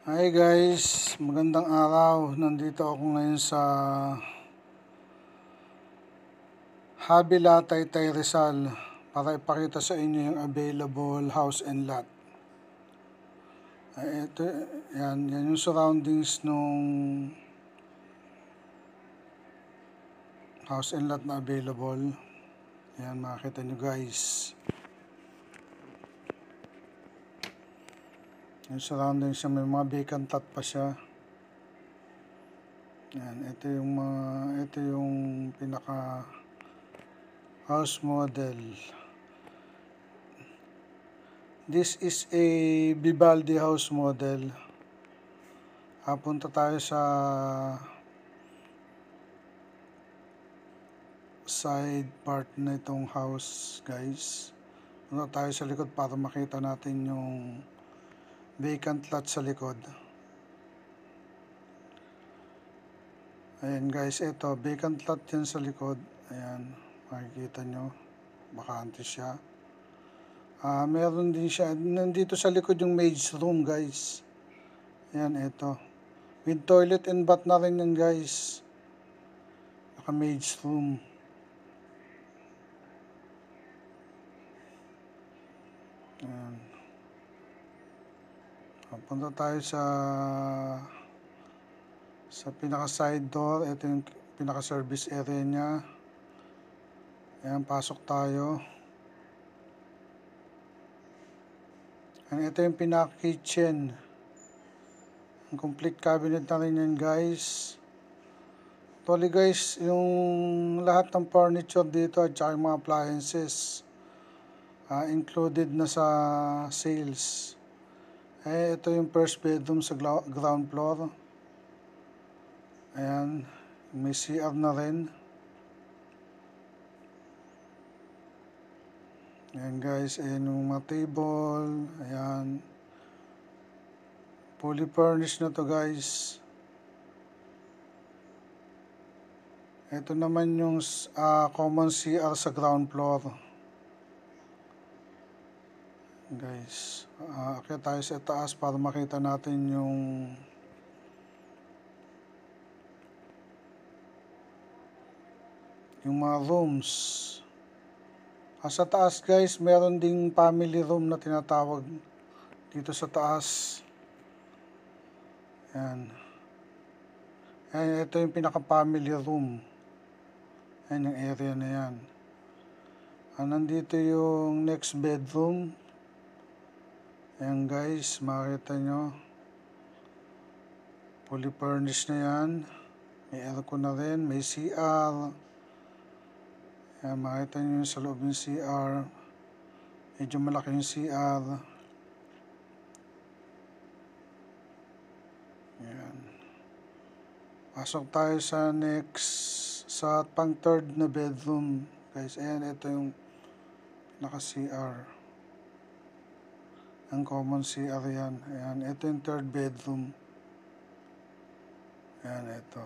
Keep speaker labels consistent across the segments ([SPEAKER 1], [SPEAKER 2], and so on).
[SPEAKER 1] Hi guys, magandang araw. Nandito ako ngayon sa Habila, Taytay, Rizal para ipakita sa inyo yung available house and lot. Ito, yan yung surroundings nung house and lot na available. Yan, makikita nyo guys. Yung surroundings siya, may mga vacant lot pa siya. Yan, ito yung pinaka house model. This is a Vivaldi house model. Punta tayo sa side part na itong house guys. Punta tayo sa likod para makita natin yung vacant lot sa likod. Ayan guys, ito vacant lot yan sa likod. Ayan, makikita nyo, bakante siya. Meron din siya, nandito sa likod yung maid's room guys. Ayan, ito. With toilet and bath na rin yan guys. Naka maid's room. Ayan. Punta tayo sa pinaka side door. Ito yung pinaka service area niya. Ayan, pasok tayo. Ito yung pinaka-kitchen. Ang complete cabinet na rin yan guys. Actually guys, yung lahat ng furniture dito at saka yung mga appliances included na sa sales. Ito yung first bedroom sa ground floor. Ayan, may CR na rin. Ayan guys, ayan yung mga table. Ayan. Fully furnished na to guys. Ito naman yung common CR sa ground floor. Guys, akit tayo sa taas para makita natin yung mga rooms. Sa taas guys, meron ding family room na tinatawag dito sa taas. Ayan. Ayan, ito yung pinaka family room. Ayan yung area na yan. Nandito yung next bedroom. Ayan guys, makita nyo. Fully furnished na yan. May aircon na rin, may CR. Ayan, makita nyo sa loob ng CR. Medyo malaki yung CR. Ayan. Pasok tayo sa sa pang third na bedroom. Guys, ayan, ito yung naka-CR. Ang common CR yan. Ayan, ito yung third bedroom. Ayan, ito.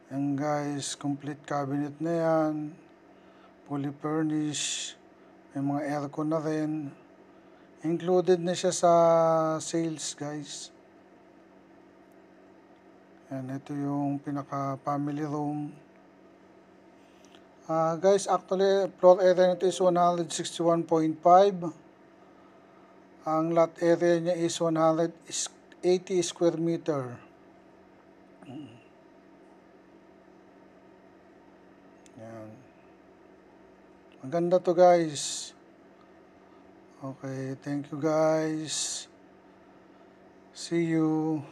[SPEAKER 1] Ayan guys, complete cabinet na yan. Fully furnished. May mga aircon na rin. Included na siya sa sales guys. Ayan, ito yung pinaka family room. Guys, actually floor area nito is 161.5. Ang lot area niya is 180 square meter. Ayan. Maganda to guys. Okay, thank you guys. See you.